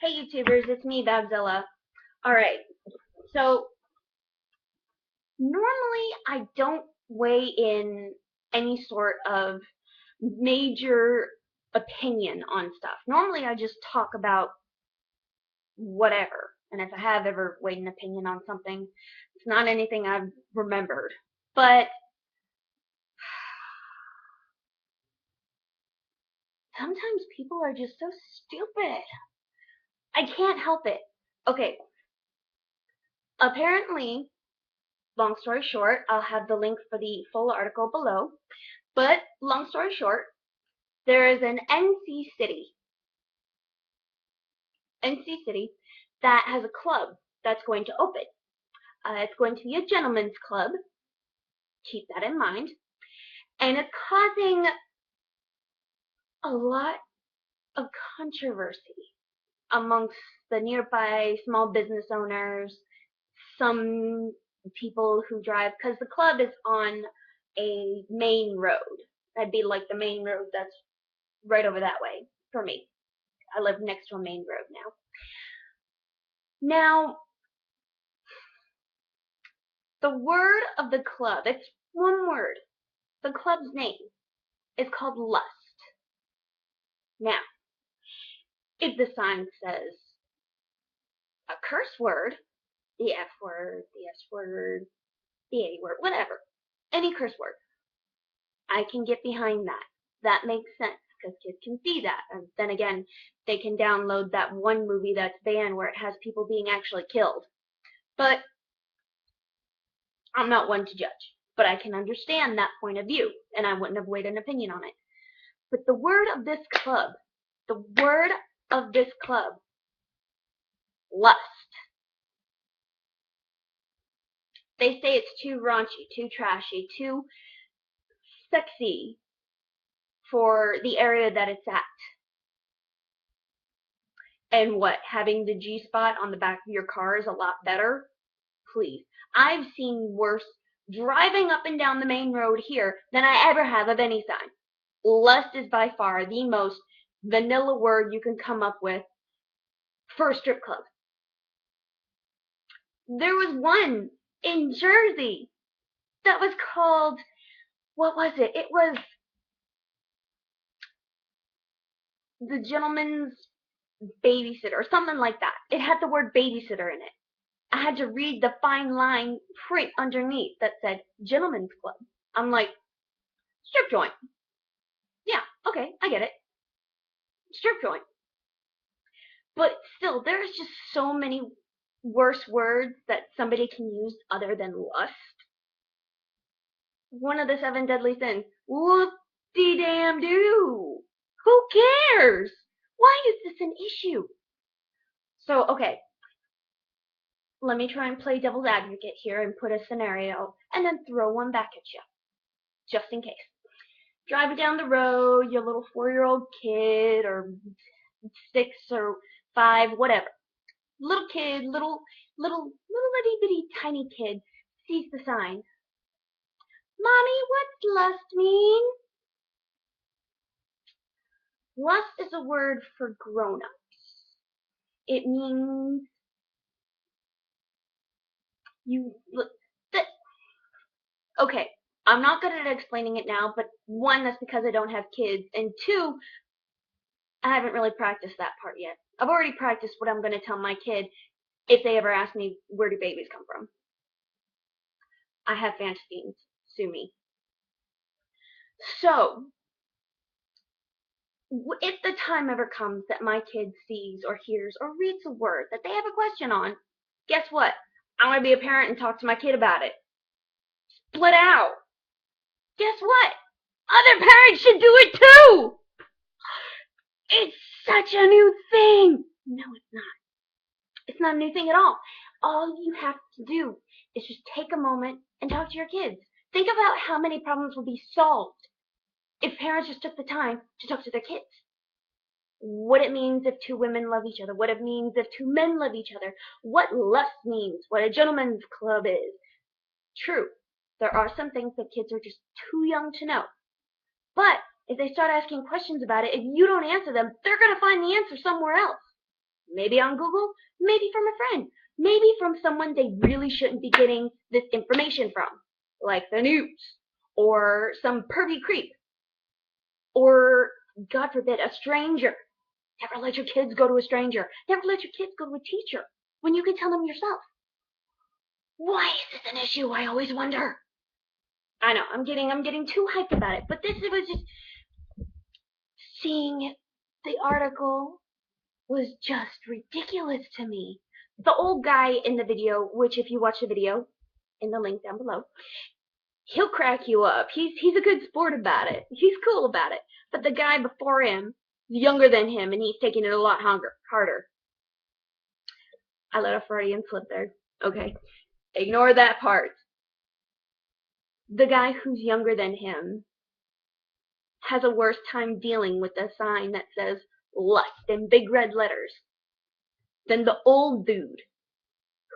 Hey YouTubers, it's me, Babbzilla. Alright, so normally I don't weigh in any sort of major opinion on stuff. Normally I just talk about whatever. And if I have ever weighed an opinion on something, it's not anything I've remembered. But sometimes people are just so stupid. I can't help it. Okay, apparently, long story short, I'll have the link for the full article below. But long story short, there is an NC City that has a club that's going to open. It's going to be a gentleman's club. Keep that in mind. And it's causing a lot of controversy amongst the nearby small business owners, some people who drive, because the club is on a main road. That'd be like the main road that's right over that way for me. I live next to a main road now. Now, the word of the club, it's one word. The club's name is called Lust. Now, if the sign says a curse word, the F word, the S word, the A word, whatever, any curse word, I can get behind that. That makes sense because kids can see that. And then again, they can download that one movie that's banned where it has people being actually killed. But I'm not one to judge. But I can understand that point of view, and I wouldn't have weighed an opinion on it. But the word of this club, lust. They say it's too raunchy, too trashy, too sexy for the area that it's at. And what, having the G spot on the back of your car is a lot better? Please. I've seen worse driving up and down the main road here than I ever have of any sign. Lust is by far the most vanilla word you can come up with for a strip club. There was one in Jersey that was called, what was it? It was the gentleman's babysitter or something like that. It had the word babysitter in it. I had to read the fine line print underneath that said gentleman's club. I'm like, strip joint. Yeah, okay, I get it. Strip joint. But still, there's just so many worse words that somebody can use other than lust. One of the 7 deadly sins. Whoop-de-damn-do. Who cares? Why is this an issue? So, okay, let me try and play devil's advocate here and put a scenario and then throw one back at you, just in case. Driving down the road, your little 4-year-old kid or 6 or 5, whatever. Little kid, little itty bitty tiny kid sees the sign. Mommy, what's lust mean? Lust is a word for grown-ups. It means okay, I'm not good at explaining it now, but one, that's because I don't have kids, and two, I haven't really practiced that part yet. I've already practiced what I'm going to tell my kid if they ever ask me, where do babies come from? I have fantasies. Sue me. So, if the time ever comes that my kid sees or hears or reads a word that they have a question on, guess what? I'm going to be a parent and talk to my kid about it. Split out. Guess what? Other parents should do it too! It's such a new thing! No, it's not. It's not a new thing at all. All you have to do is just take a moment and talk to your kids. Think about how many problems would be solved if parents just took the time to talk to their kids. What it means if 2 women love each other, what it means if 2 men love each other, what lust means, what a gentleman's club is. True, there are some things that kids are just too young to know. But if they start asking questions about it, if you don't answer them, they're going to find the answer somewhere else. Maybe on Google, maybe from a friend, maybe from someone they really shouldn't be getting this information from, like the news, or some pervy creep, or, God forbid, a stranger. Never let your kids go to a stranger. Never let your kids go to a teacher when you can tell them yourself. Why is this an issue? I always wonder. I know, I'm getting too hyped about it, but this was just seeing the article was just ridiculous to me. The old guy in the video, which if you watch the video in the link down below, he'll crack you up. He's a good sport about it. He's cool about it. But the guy before him is younger than him, and he's taking it a lot harder. I let a Freudian slip there. Okay, ignore that part. The guy who's younger than him has a worse time dealing with a sign that says lust in big red letters than the old dude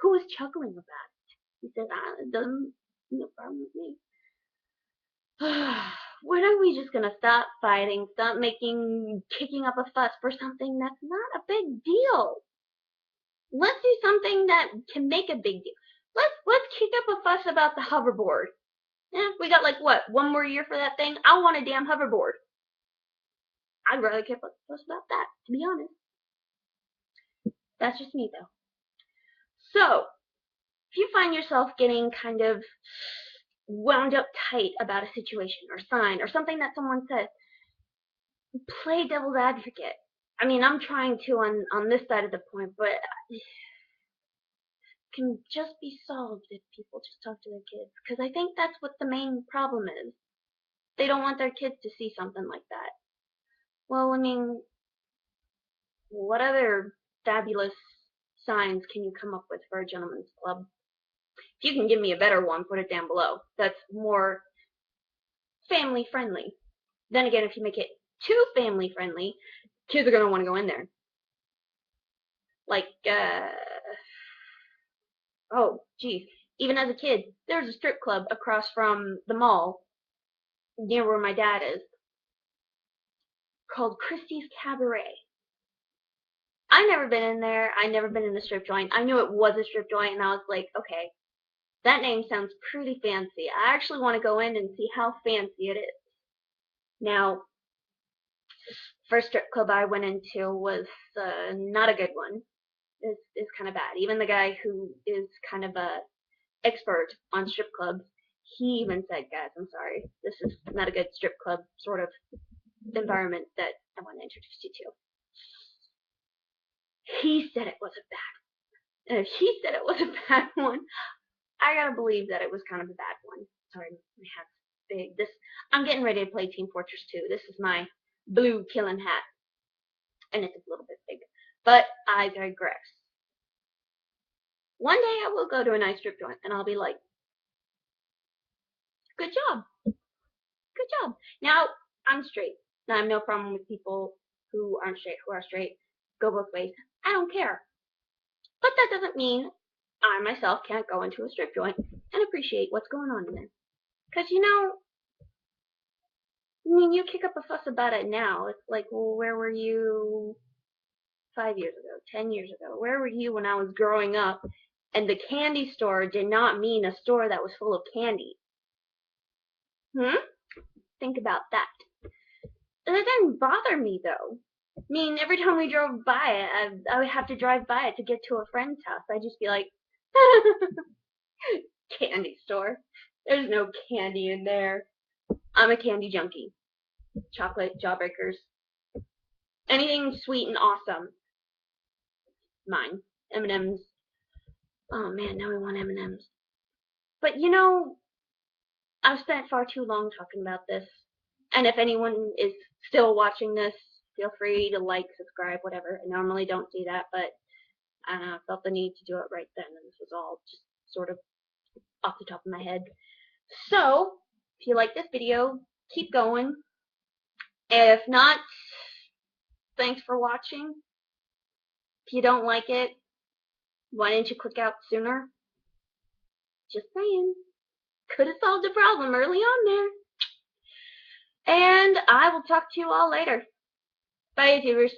who was chuckling about it. He said, it doesn't, no problem with me. When are we just gonna stop fighting, stop kicking up a fuss for something that's not a big deal? Let's do something that can make a big deal. Let's kick up a fuss about the hoverboard. Yeah, we got like what, 1 more year for that thing? I want a damn hoverboard. I'd rather kick up a fuss about that, to be honest. That's just me though. So, if you find yourself getting kind of wound up tight about a situation or sign or something that someone says, play devil's advocate. I mean, I'm trying to on this side of the point, but it can just be solved if people just talk to their kids. Because I think that's what the main problem is. They don't want their kids to see something like that. Well, I mean, what other fabulous signs can you come up with for a gentleman's club? If you can give me a better one, put it down below. That's more family friendly. Then again, if you make it too family friendly, kids are going to want to go in there. Like, oh, geez. Even as a kid, there was a strip club across from the mall near where my dad is called Christie's Cabaret. I never been in there. I never been in a strip joint. I knew it was a strip joint, and I was like, okay, that name sounds pretty fancy. I actually want to go in and see how fancy it is. Now, first strip club I went into was not a good one. It's kind of bad. Even the guy who is kind of a expert on strip clubs, he even said, guys, I'm sorry, this is not a good strip club sort of environment that I want to introduce you to. He said it was a bad one. And if he said it was a bad one, I gotta believe that it was kind of a bad one. Sorry, my hat's big. I'm getting ready to play Team Fortress 2. This is my blue killing hat. And it's a little bit big. But I digress. One day I will go to a nice strip joint and I'll be like, good job. Good job. Now, I'm straight. Now, I have no problem with people who aren't straight, who are straight. Go both ways. I don't care. But that doesn't mean I myself can't go into a strip joint and appreciate what's going on in there. Because, you know, I mean, you kick up a fuss about it now. It's like, well, where were you 5 years ago, 10 years ago? Where were you when I was growing up and the candy store did not mean a store that was full of candy? Think about that. And it didn't bother me, though. I mean, every time we drove by it, I would have to drive by it to get to a friend's house. I'd just be like, candy store. There's no candy in there. I'm a candy junkie. Chocolate, jawbreakers. Anything sweet and awesome. Mine. M&M's. Oh man, now I want M&M's. But you know, I've spent far too long talking about this. And if anyone is still watching this, feel free to like, subscribe, whatever. I normally don't do that, but I felt the need to do it right then. And this was all just sort of off the top of my head. So, if you like this video, keep going. If not, thanks for watching. If you don't like it, why didn't you click out sooner? Just saying. Could have solved the problem early on there. And I will talk to you all later. Bye, YouTubers.